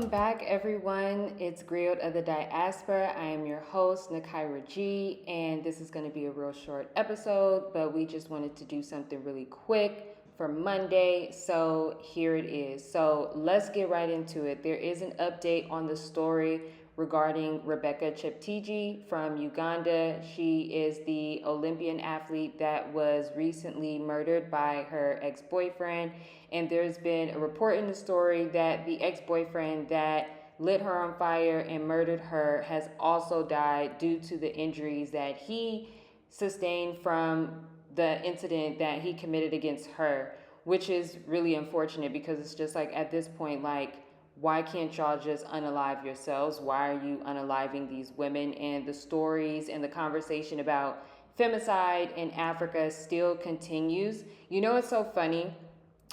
back, everyone. It's Griot of the Diaspora. I am your host, Nakaira G, and this is going to be a real short episode, but we just wanted to do something really quick for Monday, so here it is. So let's get right into it. There is an update on the story regarding Rebecca Cheptegei from Uganda. She is the Olympian athlete that was recently murdered by her ex-boyfriend. And there's been a report in the story that the ex-boyfriend that lit her on fire and murdered her has also died due to the injuries that he sustained from the incident that he committed against her, which is really unfortunate because it's just like at this point, like, why can't y'all just unalive yourselves? Why are you unaliving these women? And the stories and the conversation about femicide in Africa still continues. You know, it's so funny.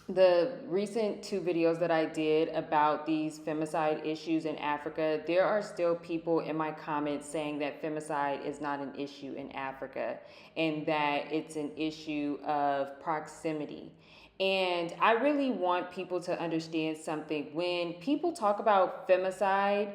The recent 2 videos that I did about these femicide issues in Africa, there are still people in my comments saying that femicide is not an issue in Africa and that it's an issue of proximity. And I really want people to understand something. When people talk about femicide,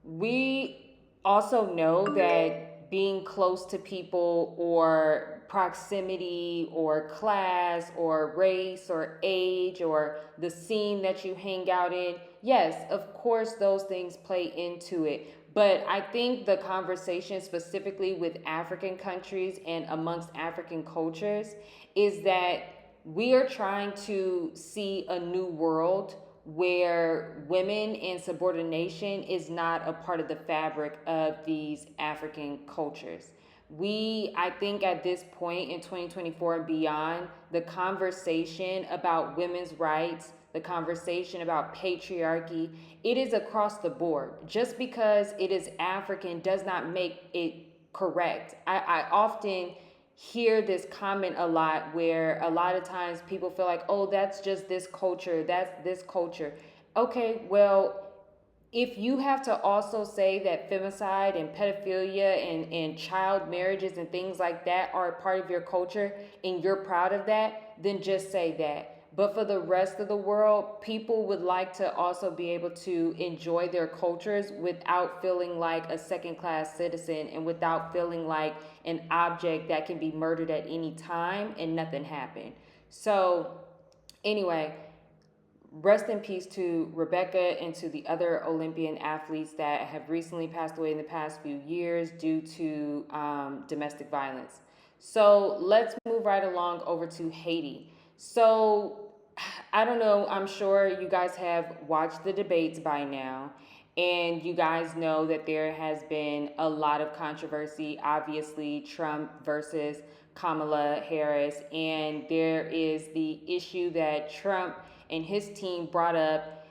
we also know that being close to people or proximity or class or race or age or the scene that you hang out in, yes, of course, those things play into it. But I think the conversation specifically with African countries and amongst African cultures is that we are trying to see a new world where women and subordination is not a part of the fabric of these African cultures. I think at this point in 2024 and beyond, the conversation about women's rights, the conversation about patriarchy, it is across the board. Just because it is African does not make it correct. I often hear this comment a lot where a lot of times people feel like, oh, that's just this culture, that's this culture. Okay, well, if you have to also say that femicide and pedophilia and child marriages and things like that are a part of your culture and you're proud of that, then just say that. But for the rest of the world, people would like to also be able to enjoy their cultures without feeling like a second-class citizen and without feeling like an object that can be murdered at any time and nothing happened. So anyway, rest in peace to Rebecca and to the other Olympian athletes that have recently passed away in the past few years due to domestic violence. So let's move right along over to Haiti. So I don't know, I'm sure you guys have watched the debates by now, and you guys know that there has been a lot of controversy, obviously Trump versus Kamala Harris, and there is the issue that Trump and his team brought up.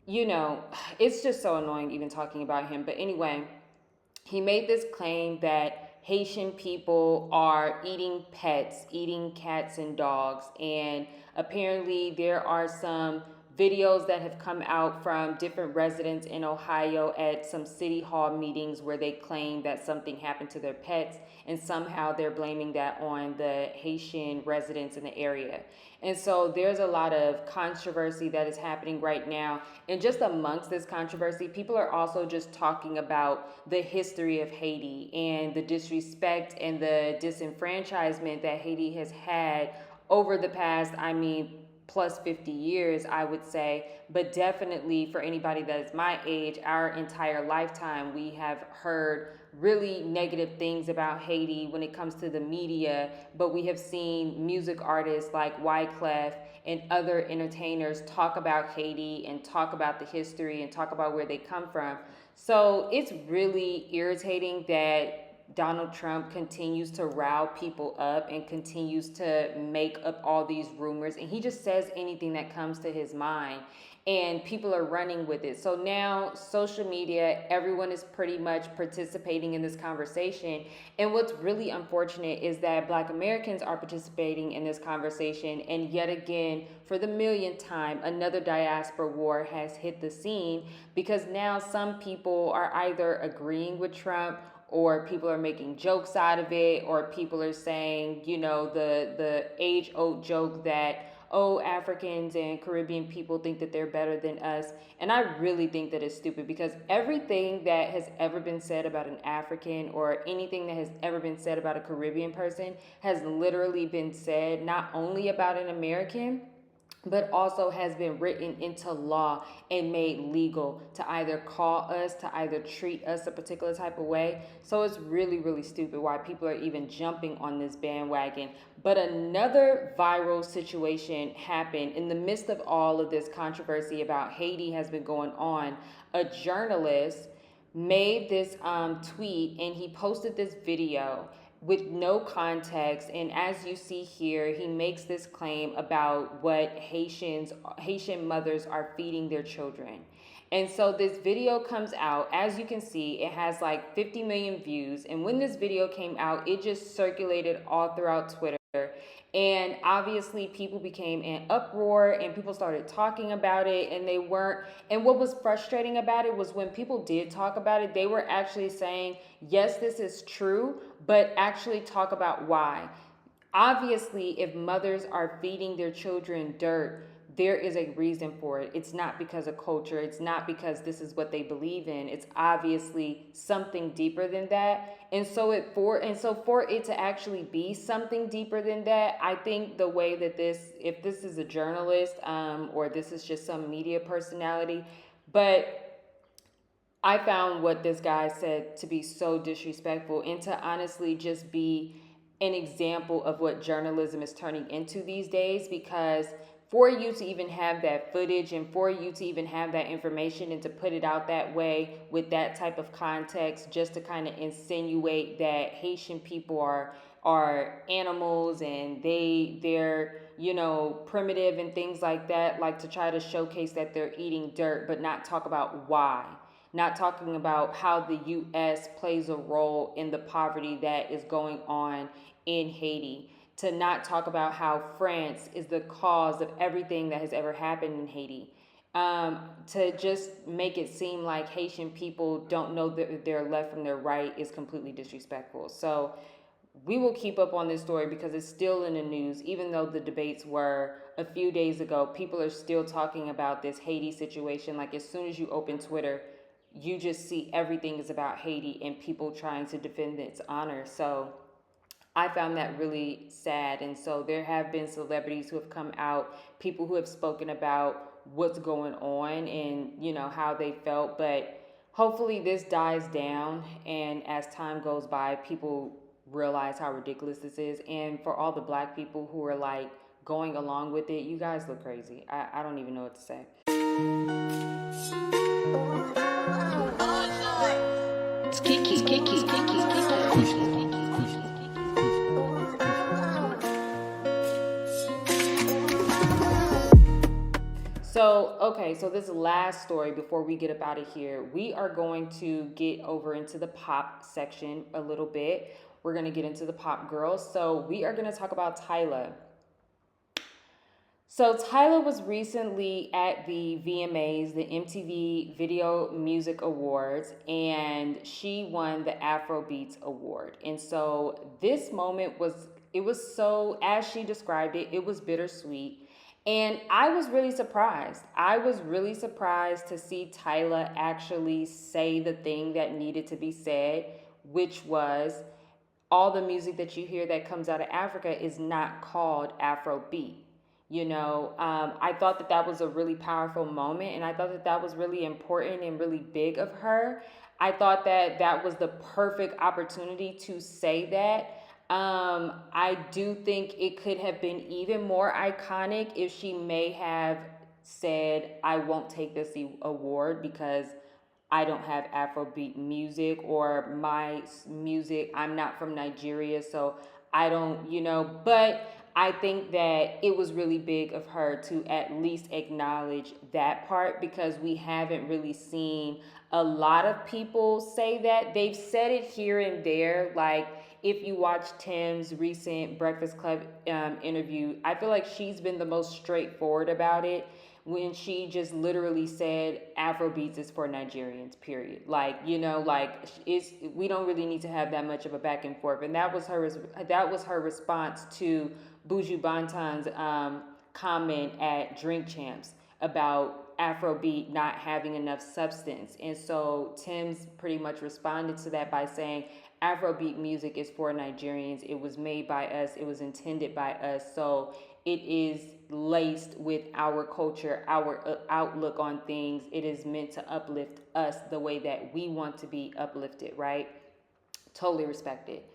You know, it's just so annoying even talking about him. But anyway, he made this claim that Haitian people are eating pets, eating cats and dogs. And apparently there are some videos that have come out from different residents in Ohio at some city hall meetings where they claim that something happened to their pets, and somehow they're blaming that on the Haitian residents in the area. And so there's a lot of controversy that is happening right now. And just amongst this controversy, people are also just talking about the history of Haiti and the disrespect and the disenfranchisement that Haiti has had over the past, plus 50 years, I would say. But definitely for anybody that is my age, our entire lifetime, we have heard really negative things about Haiti when it comes to the media, but we have seen music artists like Wyclef and other entertainers talk about Haiti and talk about the history and talk about where they come from. So it's really irritating that Donald Trump continues to rile people up and continues to make up all these rumors, and he just says anything that comes to his mind, and people are running with it. So now social media, everyone is pretty much participating in this conversation. And what's really unfortunate is that Black Americans are participating in this conversation, and yet again, for the millionth time, another diaspora war has hit the scene, because now some people are either agreeing with Trump, or people are making jokes out of it, or people are saying, you know, the age-old joke that, oh, Africans and Caribbean people think that they're better than us. And I really think that it's stupid, because everything that has ever been said about an African or anything that has ever been said about a Caribbean person has literally been said not only about an American, but also has been written into law and made legal to either call us, to either treat us a particular type of way. So it's really, really stupid why people are even jumping on this bandwagon. But another viral situation happened in the midst of all of this controversy about Haiti has been going on. A journalist made this tweet, and he posted this video with no context. And as you see here, he makes this claim about what Haitian mothers are feeding their children. And so this video comes out. As you can see, it has like 50 million views. And when this video came out, it just circulated all throughout Twitter. And obviously people became in uproar and people started talking about it, and what was frustrating about it was when people did talk about it, they were actually saying, yes, this is true, but actually talk about why. Obviously, if mothers are feeding their children dirt, there is a reason for it. It's not because of culture. It's not because this is what they believe in. It's obviously something deeper than that. And so for it to actually be something deeper than that, I think the way that if this is a journalist, or this is just some media personality, but I found what this guy said to be so disrespectful, and to honestly just be an example of what journalism is turning into these days. Because for you to even have that footage, and for you to even have that information, and to put it out that way with that type of context, just to kind of insinuate that Haitian people are animals and they're primitive and things like that, like to try to showcase that they're eating dirt, but not talk about why. Not talking about how the U.S. plays a role in the poverty that is going on in Haiti. To not talk about how France is the cause of everything that has ever happened in Haiti. To just make it seem like Haitian people don't know their left from their right is completely disrespectful. So we will keep up on this story because it's still in the news. Even though the debates were a few days ago, people are still talking about this Haiti situation. Like, as soon as you open Twitter, you just see everything is about Haiti and people trying to defend its honor. So I found that really sad. And so there have been celebrities who have come out, people who have spoken about what's going on and, how they felt. But hopefully this dies down, and as time goes by, people realize how ridiculous this is. And for all the Black people who are like going along with it, you guys look crazy. I don't even know what to say. It's Kiki. So this last story before we get up out of here, we are going to get over into the pop section a little bit. We're going to get into the pop girls. So we are going to talk about Tyla. So Tyla was recently at the VMAs, the MTV Video Music Awards, and she won the Afrobeats Award. And so this moment was so, as she described it, it was bittersweet. And I was really surprised. I was really surprised to see Tyla actually say the thing that needed to be said, which was, all the music that you hear that comes out of Africa is not called Afrobeat. I thought that was a really powerful moment, and I thought that was really important and really big of her. I thought that was the perfect opportunity to say that. I do think it could have been even more iconic if she may have said, I won't take this award because I don't have Afrobeat music, or my music, I'm not from Nigeria, so I don't, but I think that it was really big of her to at least acknowledge that part, because we haven't really seen a lot of people say that. They've said it here and there, like if you watch Tim's recent Breakfast Club interview, I feel like she's been the most straightforward about it, when she just literally said Afrobeats is for Nigerians, period. We don't really need to have that much of a back and forth. And that was her response to Buju Banton's comment at Drink Champs about Afrobeat not having enough substance. And so Tim's pretty much responded to that by saying, Afrobeat music is for Nigerians. It was made by us. It was intended by us. So it is laced with our culture, our outlook on things. It is meant to uplift us the way that we want to be uplifted, right? Totally respect it.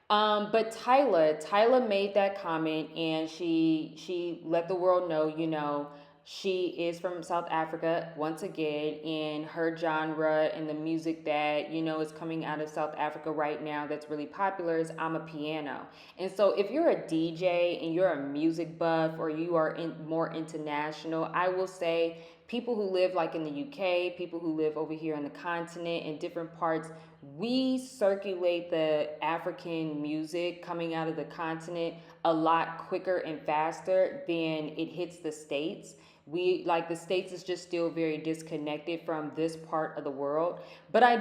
But Tyla made that comment, and she let the world know, she is from South Africa once again, and her genre and the music that is coming out of South Africa right now that's really popular is Amapiano. And so if you're a DJ and you're a music buff, or you are more international, I will say people who live like in the UK, people who live over here on the continent in different parts, we circulate the African music coming out of the continent a lot quicker and faster than it hits the States. The States is just still very disconnected from this part of the world. But I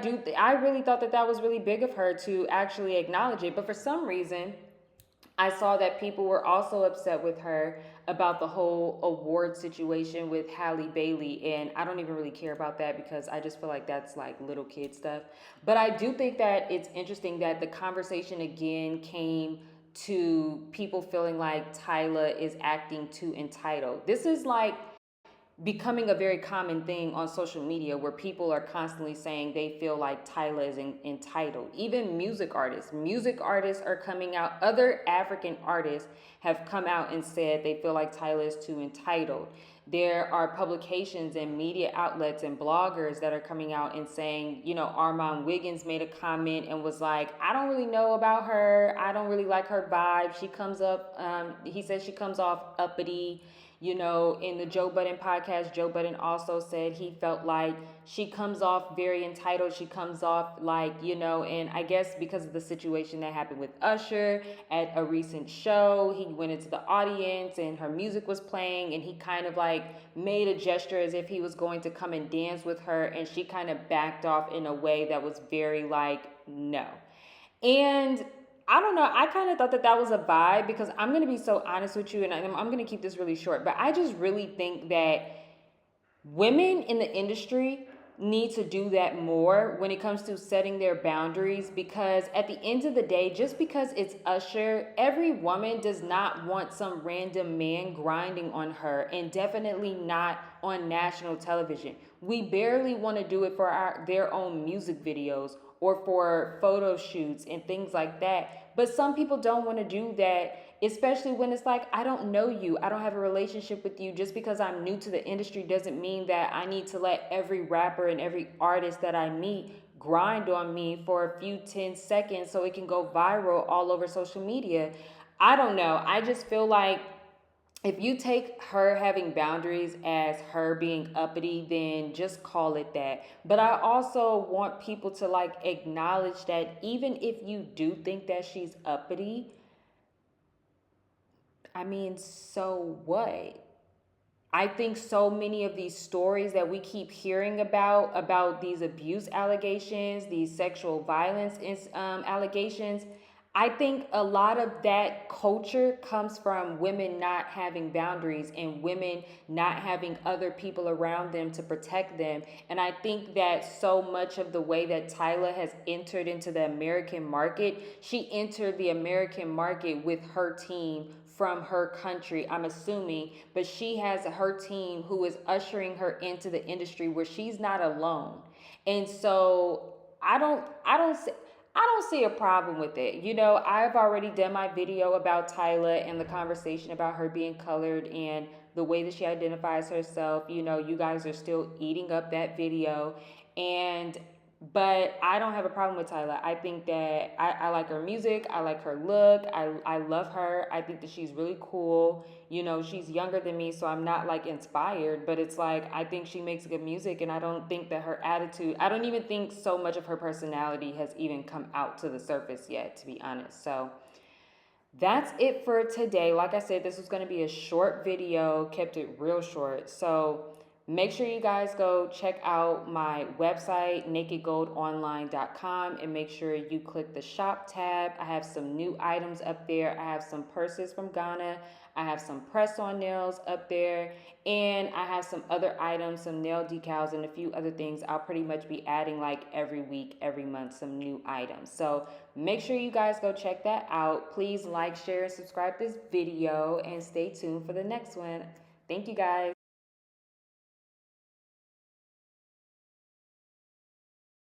really thought that was really big of her to actually acknowledge it. But for some reason, I saw that people were also upset with her about the whole award situation with Halle Bailey. And I don't even really care about that, because I just feel like that's like little kid stuff. But I do think that it's interesting that the conversation again came to people feeling like Tyla is acting too entitled. This is like becoming a very common thing on social media, where people are constantly saying they feel like Tyla is entitled. Even music artists are coming out. Other African artists have come out and said they feel like Tyla is too entitled. There are publications and media outlets and bloggers that are coming out and saying, Armand Wiggins made a comment and was like, I don't really know about her. I don't really like her vibe. He says she comes off uppity. In the Joe Budden podcast, Joe Budden also said he felt like she comes off very entitled. She comes off like, and I guess because of the situation that happened with Usher at a recent show, he went into the audience and her music was playing, and he kind of like made a gesture as if he was going to come and dance with her, and she kind of backed off in a way that was very like, no. And I don't know. I kind of thought that was a vibe, because I'm going to be so honest with you, and I'm going to keep this really short, but I just really think that women in the industry need to do that more when it comes to setting their boundaries, because at the end of the day, just because it's Usher, every woman does not want some random man grinding on her, and definitely not on national television. We barely want to do it for their own music videos or for photo shoots and things like that. But some people don't want to do that, especially when it's like, I don't know you. I don't have a relationship with you. Just because I'm new to the industry doesn't mean that I need to let every rapper and every artist that I meet grind on me for a few 10 seconds so it can go viral all over social media. I don't know. I just feel like if you take her having boundaries as her being uppity, then just call it that. But I also want people to like acknowledge that even if you do think that she's uppity, I mean, so what? I think so many of these stories that we keep hearing about these abuse allegations, these sexual violence allegations, I think a lot of that culture comes from women not having boundaries and women not having other people around them to protect them. And I think that so much of the way that Tyla has entered into the American market, she entered the American market with her team from her country, I'm assuming, but she has her team who is ushering her into the industry where she's not alone. And so I don't see a problem with it. I've already done my video about Tyla and the conversation about her being colored and the way that she identifies herself. You guys are still eating up that video. But I don't have a problem with Tyla. I think that I like her music. I like her look. I love her. I think that she's really cool. She's younger than me, so I'm not like inspired, but it's like I think she makes good music, and I don't think that her attitude, I don't even think so much of her personality has even come out to the surface yet, to be honest. So that's it for today. Like I said, this was going to be a short video, kept it real short. So Make sure you guys go check out my website, nakedgoldonline.com, and make sure you click the shop tab. I have some new items up there. I have some purses from Ghana. I have some press-on nails up there, and I have some other items, some nail decals, and a few other things. I'll pretty much be adding like every week, every month, some new items. So make sure you guys go check that out. Please like, share, and subscribe this video, and stay tuned for the next one. Thank you guys.